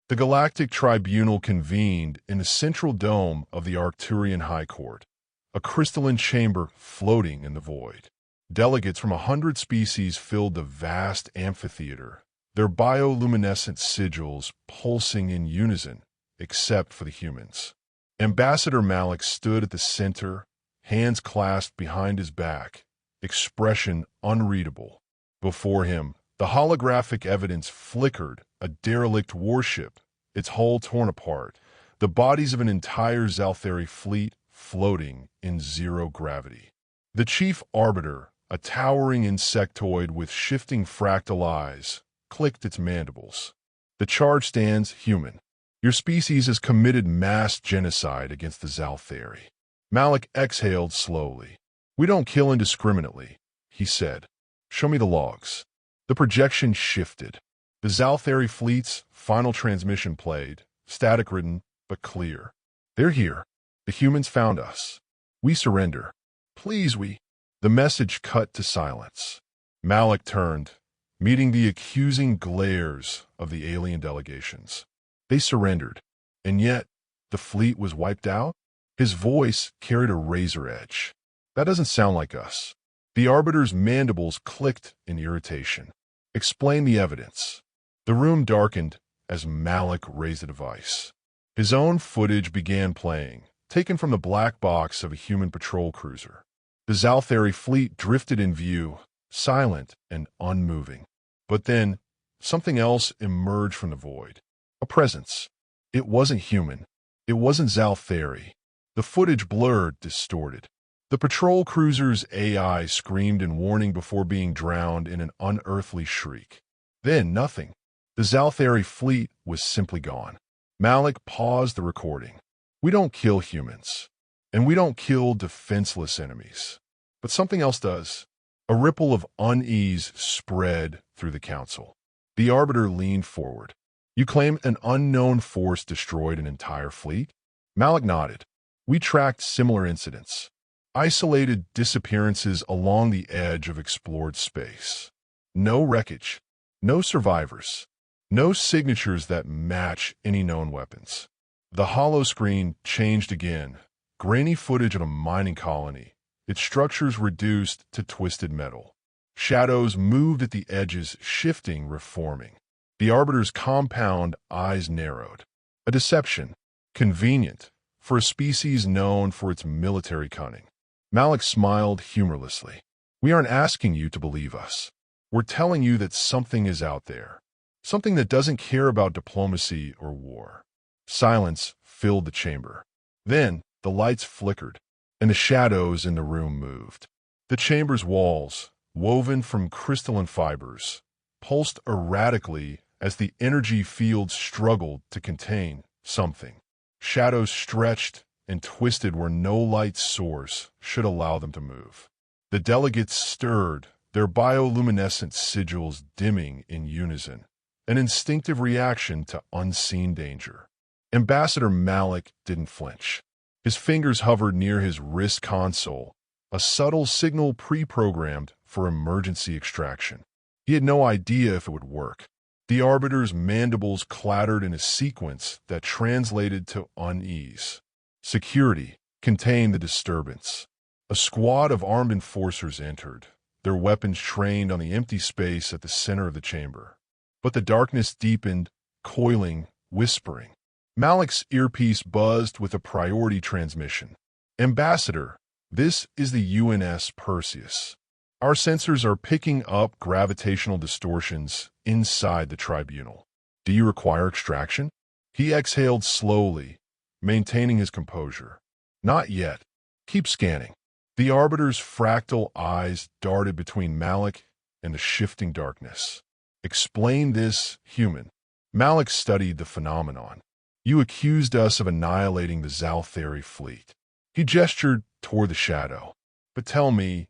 The Galactic Tribunal convened in the central dome of the Arcturian High Court, a crystalline chamber floating in the void. Delegates from 100 species filled the vast amphitheater, their bioluminescent sigils pulsing in unison, except for the humans. Ambassador Malik stood at the center, hands clasped behind his back, expression unreadable. Before him, the holographic evidence flickered, a derelict warship, its hull torn apart, the bodies of an entire Zalthari fleet floating in zero gravity. The chief arbiter, a towering insectoid with shifting fractal eyes, clicked its mandibles. The charge stands human. Your species has committed mass genocide against the Zalthari. Malik exhaled slowly. We don't kill indiscriminately, he said. Show me the logs. The projection shifted. The Zalthari fleet's final transmission played, static-ridden, but clear. They're here. The humans found us. We surrender. Please, we. The message cut to silence. Malik turned, meeting the accusing glares of the alien delegations. They surrendered, and yet the fleet was wiped out? His voice carried a razor edge. That doesn't sound like us. The arbiter's mandibles clicked in irritation. Explain the evidence. The room darkened as Malik raised a device. His own footage began playing, taken from the black box of a human patrol cruiser. The Zalthari fleet drifted in view, silent and unmoving. But then, something else emerged from the void. A presence. It wasn't human. It wasn't Zalthari. The footage blurred, distorted. The patrol cruiser's AI screamed in warning before being drowned in an unearthly shriek. Then nothing. The Zalthari fleet was simply gone. Malik paused the recording. We don't kill humans, and we don't kill defenseless enemies. But something else does. A ripple of unease spread through the council. The arbiter leaned forward. You claim an unknown force destroyed an entire fleet? Malik nodded. We tracked similar incidents. Isolated disappearances along the edge of explored space. No wreckage. No survivors. No signatures that match any known weapons. The holoscreen changed again. Grainy footage of a mining colony, its structures reduced to twisted metal. Shadows moved at the edges, shifting, reforming. The arbiter's compound eyes narrowed. A deception. Convenient for a species known for its military cunning. Malik smiled humorlessly. We aren't asking you to believe us. We're telling you that something is out there. Something that doesn't care about diplomacy or war. Silence filled the chamber. Then the lights flickered, and the shadows in the room moved. The chamber's walls, woven from crystalline fibers, pulsed erratically as the energy field struggled to contain something. Shadows stretched and twisted where no light source should allow them to move. The delegates stirred, their bioluminescent sigils dimming in unison, an instinctive reaction to unseen danger. Ambassador Malik didn't flinch. His fingers hovered near his wrist console, a subtle signal pre-programmed for emergency extraction. He had no idea if it would work. The arbiter's mandibles clattered in a sequence that translated to unease. Security contained the disturbance. A squad of armed enforcers entered, their weapons trained on the empty space at the center of the chamber. But the darkness deepened, coiling, whispering. Malik's earpiece buzzed with a priority transmission. Ambassador, this is the UNS Perseus. Our sensors are picking up gravitational distortions inside the tribunal. Do you require extraction? He exhaled slowly, maintaining his composure. Not yet. Keep scanning. The arbiter's fractal eyes darted between Malik and the shifting darkness. Explain this, human. Malik studied the phenomenon. You accused us of annihilating the Zalthari fleet. He gestured toward the shadow. But tell me,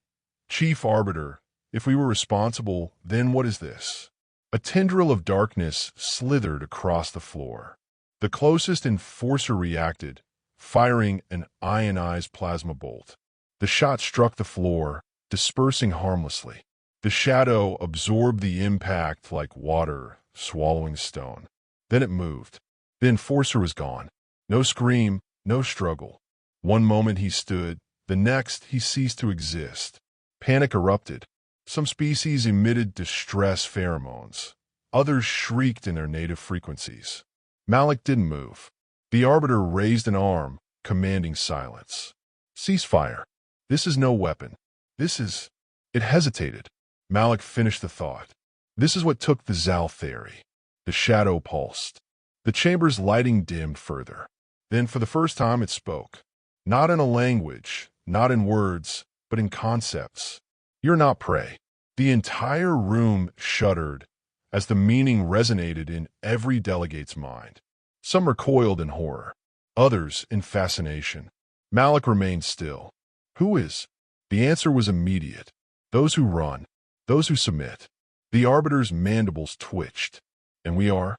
Chief Arbiter, if we were responsible, then what is this? A tendril of darkness slithered across the floor. The closest enforcer reacted, firing an ionized plasma bolt. The shot struck the floor, dispersing harmlessly. The shadow absorbed the impact like water swallowing stone. Then it moved. The enforcer was gone. No scream, no struggle. One moment he stood, the next he ceased to exist. Panic erupted. Some species emitted distress pheromones. Others shrieked in their native frequencies. Malik didn't move. The Arbiter raised an arm, commanding silence. Ceasefire. This is no weapon. This is... It hesitated. Malik finished the thought. This is what took the Zal theory. The shadow pulsed. The chamber's lighting dimmed further. Then for the first time it spoke. Not in a language, not in words, but in concepts. You're not prey. The entire room shuddered as the meaning resonated in every delegate's mind. Some recoiled in horror, others in fascination. Malik remained still. Who is? The answer was immediate. Those who run, those who submit. The Arbiter's mandibles twitched. And we are?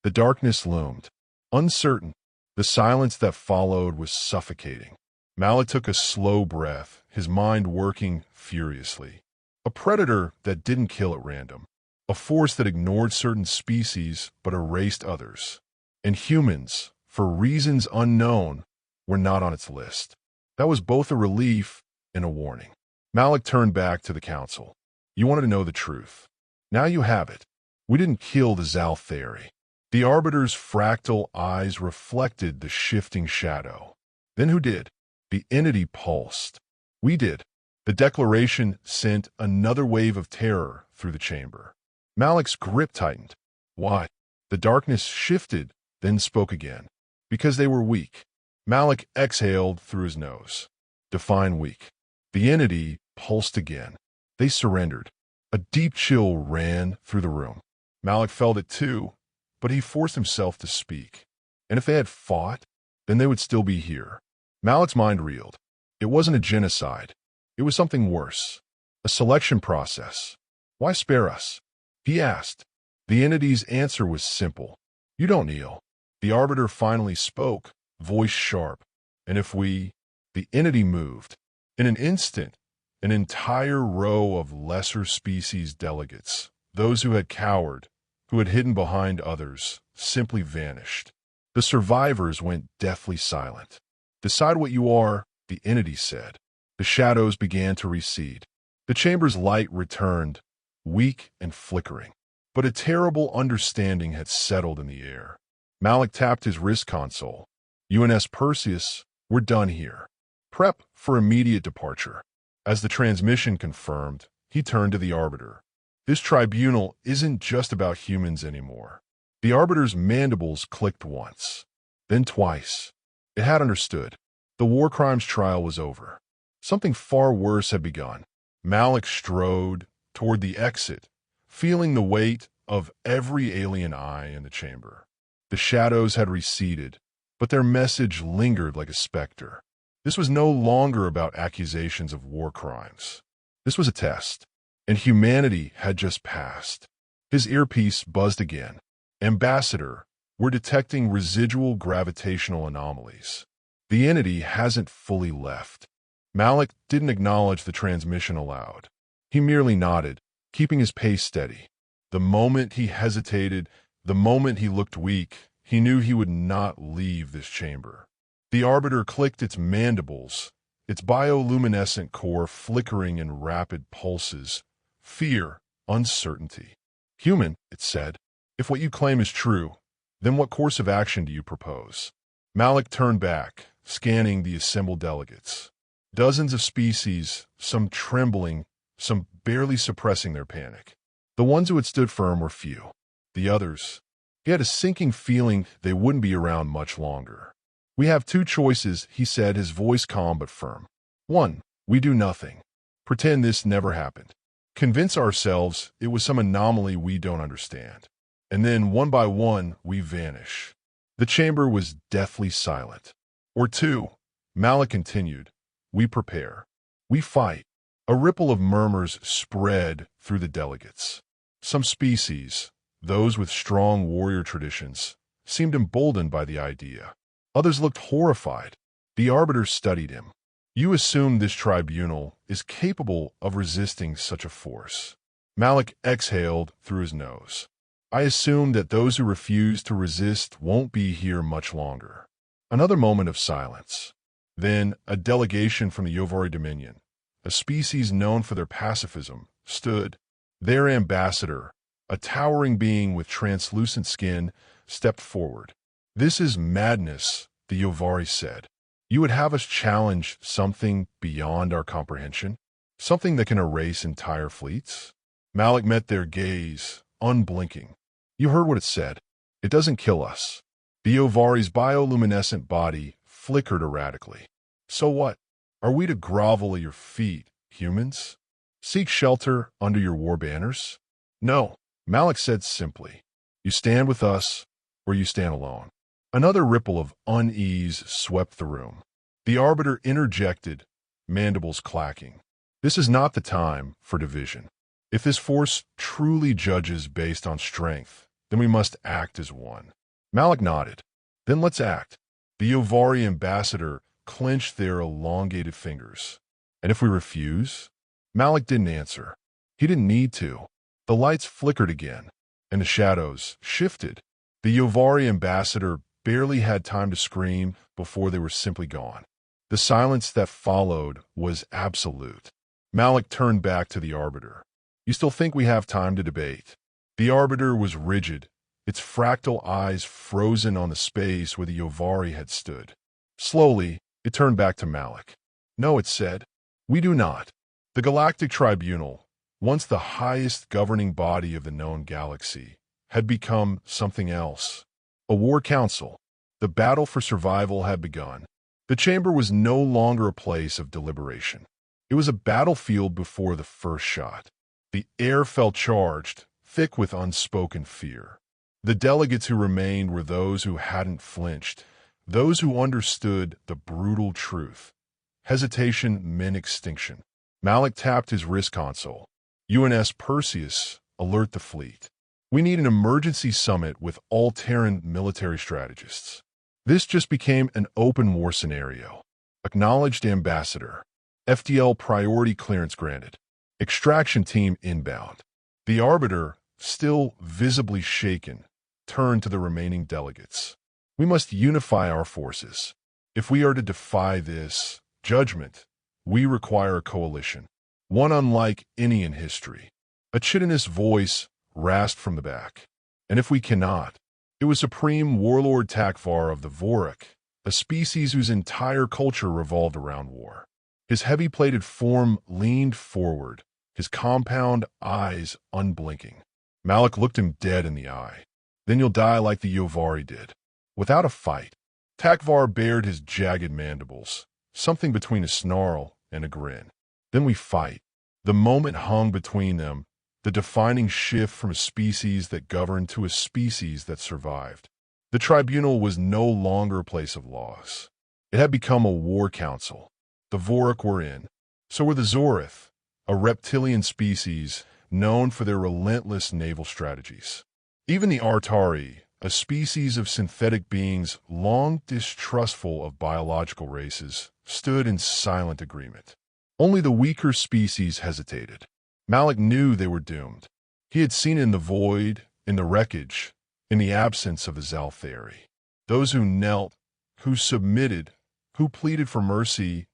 The darkness loomed, uncertain. The silence that followed was suffocating. Malik took a slow breath, his mind working furiously. A predator that didn't kill at random. A force that ignored certain species but erased others. And humans, for reasons unknown, were not on its list. That was both a relief and a warning. Malik turned back to the council. You wanted to know the truth. Now you have it. We didn't kill the Zal theory. The Arbiter's fractal eyes reflected the shifting shadow. Then who did? The entity pulsed. We did. The declaration sent another wave of terror through the chamber. Malik's grip tightened. Why? The darkness shifted, then spoke again. Because they were weak. Malik exhaled through his nose. Define weak. The entity pulsed again. They surrendered. A deep chill ran through the room. Malik felt it too, but he forced himself to speak. And if they had fought, then they would still be here. Malik's mind reeled. It wasn't a genocide. It was something worse. A selection process. Why spare us? He asked. The entity's answer was simple. You don't kneel. The Arbiter finally spoke, voice sharp. And if we... The entity moved. In an instant, an entire row of lesser species delegates, those who had cowered, who had hidden behind others, simply vanished. The survivors went deathly silent. Decide what you are, the entity said. The shadows began to recede. The chamber's light returned, weak and flickering. But a terrible understanding had settled in the air. Malik tapped his wrist console. UNS Perseus, we're done here. Prep for immediate departure. As the transmission confirmed, he turned to the Arbiter. This tribunal isn't just about humans anymore. The Arbiter's mandibles clicked once, then twice. It had understood. The war crimes trial was over. Something far worse had begun. Malik strode toward the exit, feeling the weight of every alien eye in the chamber. The shadows had receded, but their message lingered like a specter. This was no longer about accusations of war crimes. This was a test, and humanity had just passed. His earpiece buzzed again. Ambassador, we're detecting residual gravitational anomalies. The entity hasn't fully left. Malik didn't acknowledge the transmission aloud. He merely nodded, keeping his pace steady. The moment he hesitated, the moment he looked weak, he knew he would not leave this chamber. The Arbiter clicked its mandibles, its bioluminescent core flickering in rapid pulses. Fear, uncertainty. Human, it said. If what you claim is true, then what course of action do you propose? Malik turned back, scanning the assembled delegates. Dozens of species, some trembling, some barely suppressing their panic. The ones who had stood firm were few. The others, he had a sinking feeling they wouldn't be around much longer. We have two choices, he said, his voice calm but firm. 1, we do nothing. Pretend this never happened. Convince ourselves it was some anomaly we don't understand. And then, one by one, we vanish. The chamber was deathly silent. Or 2, Malik continued, we prepare. We fight. A ripple of murmurs spread through the delegates. Some species, those with strong warrior traditions, seemed emboldened by the idea. Others looked horrified. The Arbiter studied him. You assume this tribunal is capable of resisting such a force. Malik exhaled through his nose. I assume that those who refuse to resist won't be here much longer. Another moment of silence. Then, a delegation from the Yovari Dominion, a species known for their pacifism, stood. Their ambassador, a towering being with translucent skin, stepped forward. "This is madness," the Yovari said. "You would have us challenge something beyond our comprehension? Something that can erase entire fleets?" Malik met their gaze, unblinking. "You heard what it said. It doesn't kill us." The Yovari's bioluminescent body flickered erratically. "So what? Are we to grovel at your feet, humans? Seek shelter under your war banners?" "No," Malik said simply. "You stand with us, or you stand alone." Another ripple of unease swept the room. The Arbiter interjected, mandibles clacking. "This is not the time for division. If this force truly judges based on strength, then we must act as one." Malik nodded. "Then let's act." The Yovari ambassador clenched their elongated fingers. "And if we refuse?" Malik didn't answer. He didn't need to. The lights flickered again, and the shadows shifted. The Yovari ambassador barely had time to scream before they were simply gone. The silence that followed was absolute. Malik turned back to the Arbiter. "You still think we have time to debate?" The Arbiter was rigid, its fractal eyes frozen on the space where the Yovari had stood. Slowly, it turned back to Malik. "No," it said. "We do not." The Galactic Tribunal, once the highest governing body of the known galaxy, had become something else. A war council. The battle for survival had begun. The chamber was no longer a place of deliberation. It was a battlefield before the first shot. The air felt charged, thick with unspoken fear. The delegates who remained were those who hadn't flinched, those who understood the brutal truth. Hesitation meant extinction. Malik tapped his wrist console. "UNS Perseus, alert the fleet. We need an emergency summit with all Terran military strategists." This just became an open war scenario. Acknowledged ambassador. FDL priority clearance granted. Extraction team inbound. The Arbiter, still visibly shaken, turned to the remaining delegates. "We must unify our forces. If we are to defy this judgment, we require a coalition, one unlike any in history." A chitinous voice rasped from the back. "And if we cannot?" It was Supreme Warlord Takvar of the Vorak, a species whose entire culture revolved around war. His heavy-plated form leaned forward, his compound eyes unblinking. Malik looked him dead in the eye. "Then you'll die like the Yovari did, without a fight." Takvar bared his jagged mandibles, something between a snarl and a grin. "Then we fight." The moment hung between them, the defining shift from a species that governed to a species that survived. The tribunal was no longer a place of laws. It had become a war council. The Vorak were in. So were the Zorith, a reptilian species known for their relentless naval strategies. Even the Artari, a species of synthetic beings long distrustful of biological races, stood in silent agreement. Only the weaker species hesitated. Malik knew they were doomed. He had seen it in the void, in the wreckage, in the absence of the Zalthari. Those who knelt, who submitted, who pleaded for mercy,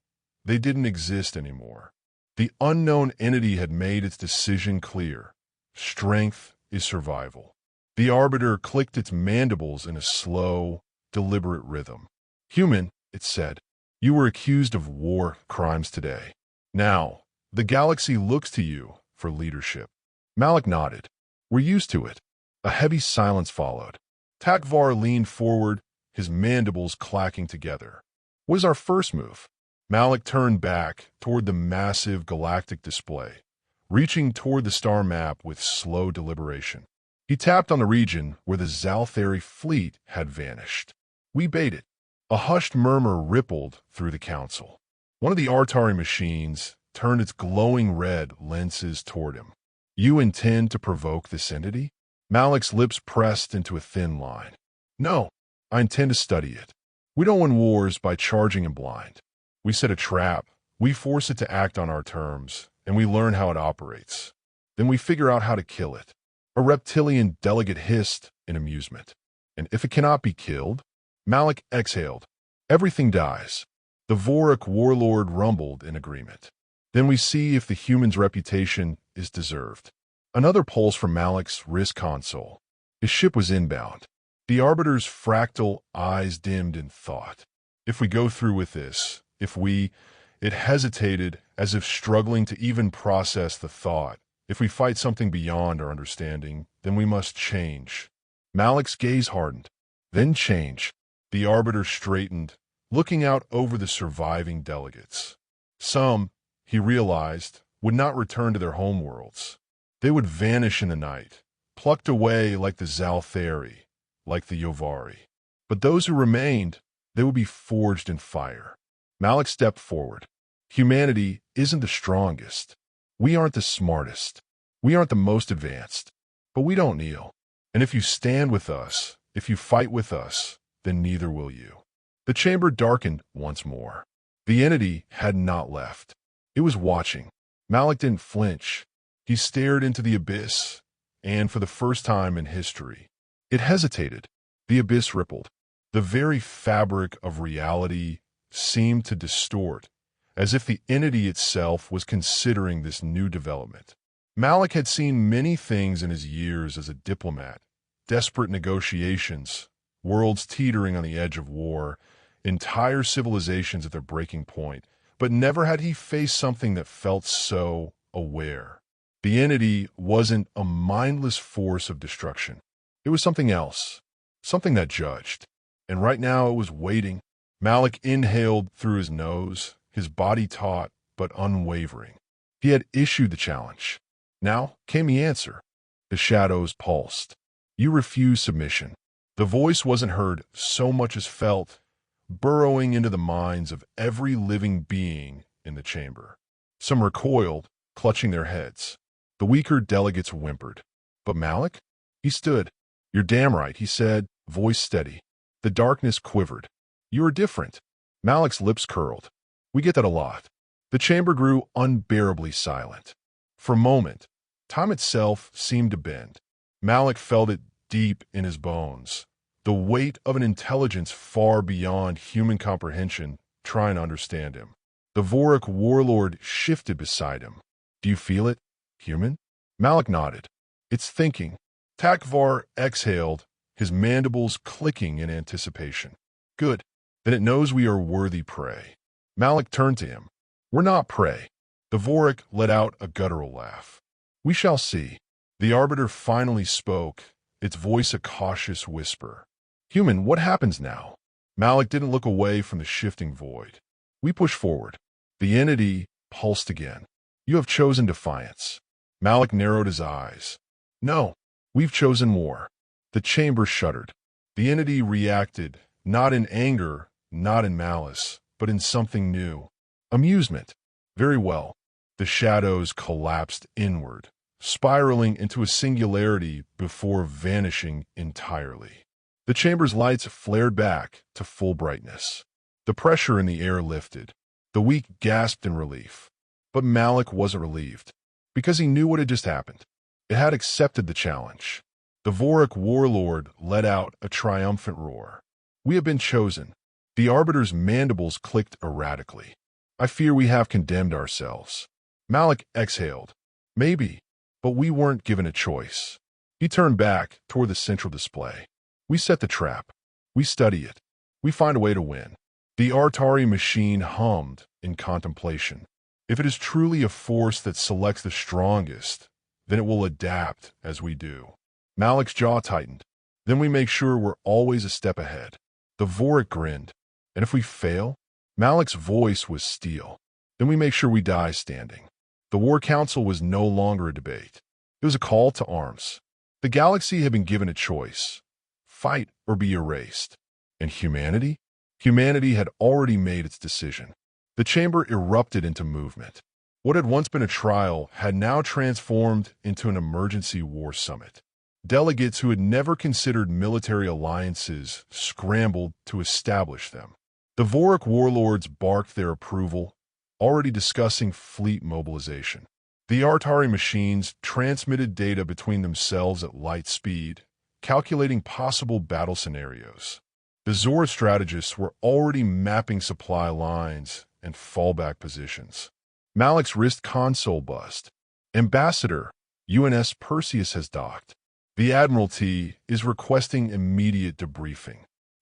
they didn't exist anymore. The unknown entity had made its decision clear. Strength is survival. The Arbiter clicked its mandibles in a slow, deliberate rhythm. "Human," it said, "you were accused of war crimes today. Now, the galaxy looks to you for leadership." Malik nodded. "We're used to it." A heavy silence followed. Takvar leaned forward, his mandibles clacking together. "What is our first move?" Malik turned back toward the massive galactic display, reaching toward the star map with slow deliberation. He tapped on the region where the Zalthari fleet had vanished. "We bait it." A hushed murmur rippled through the council. One of the Artari machines turned its glowing red lenses toward him. "You intend to provoke this entity?" Malik's lips pressed into a thin line. "No, I intend to study it. We don't win wars by charging in blind. We set a trap, we force it to act on our terms, and we learn how it operates. Then we figure out how to kill it." A reptilian delegate hissed in amusement. And if it cannot be killed? Malik exhaled. Everything dies. The Vorik warlord rumbled in agreement. Then we see if the human's reputation is deserved. Another pulse from Malik's wrist console. His ship was inbound. The Arbiter's fractal eyes dimmed in thought. If we go through with this, it hesitated as if struggling to even process the thought. If we fight something beyond our understanding, then we must change. Malik's gaze hardened. Then change. The Arbiter straightened, looking out over the surviving delegates. Some, he realized, would not return to their homeworlds. They would vanish in the night, plucked away like the Zalthari, like the Yovari. But those who remained, they would be forged in fire. Malik stepped forward. Humanity isn't the strongest. We aren't the smartest. We aren't the most advanced. But we don't kneel. And if you stand with us, if you fight with us, then neither will you. The chamber darkened once more. The entity had not left. It was watching. Malik didn't flinch. He stared into the abyss, and for the first time in history, it hesitated. The abyss rippled. The very fabric of reality seemed to distort, as if the entity itself was considering this new development. Malik had seen many things in his years as a diplomat: desperate negotiations, worlds teetering on the edge of war, entire civilizations at their breaking point, but never had he faced something that felt so aware. The entity wasn't a mindless force of destruction. It was something else, something that judged. And right now it was waiting. Malik inhaled through his nose, his body taut but unwavering. He had issued the challenge. Now came the answer. The shadows pulsed. You refuse submission. The voice wasn't heard so much as felt, burrowing into the minds of every living being in the chamber. Some recoiled, clutching their heads. The weaker delegates whimpered. But Malik? He stood. You're damn right, he said, voice steady. The darkness quivered. You are different. Malik's lips curled. We get that a lot. The chamber grew unbearably silent. For a moment, time itself seemed to bend. Malik felt it deep in his bones. The weight of an intelligence far beyond human comprehension trying to understand him. The Vorik warlord shifted beside him. Do you feel it, human? Malik nodded. It's thinking. Takvar exhaled, his mandibles clicking in anticipation. Good. Then it knows we are worthy prey. Malik turned to him. We're not prey. The Vorik let out a guttural laugh. We shall see. The Arbiter finally spoke, its voice a cautious whisper. Human, what happens now? Malik didn't look away from the shifting void. We push forward. The entity pulsed again. You have chosen defiance. Malik narrowed his eyes. No, we've chosen war. The chamber shuddered. The entity reacted, not in anger, not in malice, but in something new. Amusement. Very well. The shadows collapsed inward, spiraling into a singularity before vanishing entirely. The chamber's lights flared back to full brightness. The pressure in the air lifted. The weak gasped in relief. But Malik wasn't relieved, because he knew what had just happened. It had accepted the challenge. The Vorik warlord let out a triumphant roar. We have been chosen. The Arbiter's mandibles clicked erratically. I fear we have condemned ourselves. Malik exhaled. Maybe, but we weren't given a choice. He turned back toward the central display. We set the trap. We study it. We find a way to win. The Artari machine hummed in contemplation. If it is truly a force that selects the strongest, then it will adapt as we do. Malik's jaw tightened. Then we make sure we're always a step ahead. The Vorik grinned. And if we fail? Malik's voice was steel. Then we make sure we die standing. The War Council was no longer a debate. It was a call to arms. The galaxy had been given a choice. Fight or be erased. And humanity? Humanity had already made its decision. The chamber erupted into movement. What had once been a trial had now transformed into an emergency war summit. Delegates who had never considered military alliances scrambled to establish them. The Vorik warlords barked their approval, already discussing fleet mobilization. The Artari machines transmitted data between themselves at light speed, calculating possible battle scenarios. The Zora strategists were already mapping supply lines and fallback positions. Malik's wrist console bust. Ambassador, UNS Perseus has docked. The Admiralty is requesting immediate debriefing.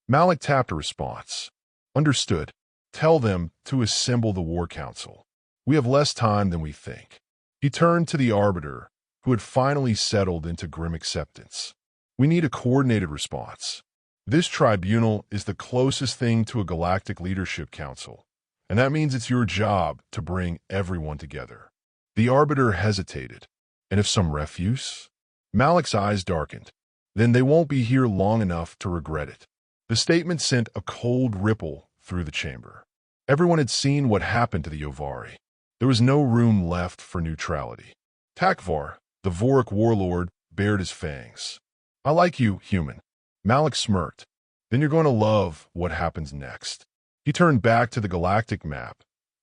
Malik tapped a response. Understood. Tell them to assemble the War Council. We have less time than we think. He turned to the Arbiter, who had finally settled into grim acceptance. We need a coordinated response. This tribunal is the closest thing to a galactic leadership council, and that means it's your job to bring everyone together. The Arbiter hesitated. And if some refuse? Malik's eyes darkened. Then they won't be here long enough to regret it. The statement sent a cold ripple through the chamber. Everyone had seen what happened to the Ovari. There was no room left for neutrality. Takvar, the Vorik warlord, bared his fangs. I like you, human. Malik smirked. Then you're going to love what happens next. He turned back to the galactic map,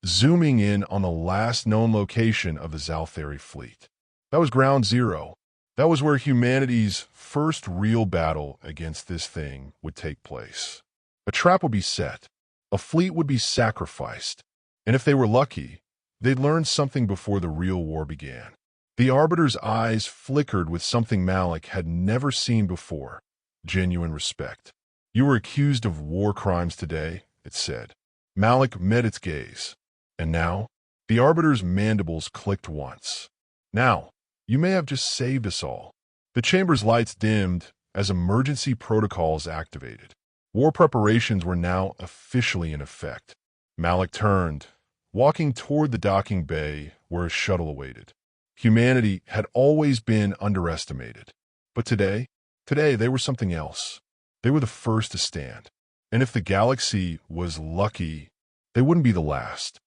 zooming in on the last known location of the Zalthari fleet. That was Ground Zero. That was where humanity's first real battle against this thing would take place. A trap would be set. A fleet would be sacrificed. And if they were lucky, they'd learn something before the real war began. The Arbiter's eyes flickered with something Malik had never seen before. Genuine respect. You were accused of war crimes today, it said. Malik met its gaze. And now? The Arbiter's mandibles clicked once. Now, you may have just saved us all. The chamber's lights dimmed as emergency protocols activated. War preparations were now officially in effect. Malik turned, walking toward the docking bay where a shuttle awaited. Humanity had always been underestimated. But today they were something else. They were the first to stand. And if the galaxy was lucky, they wouldn't be the last.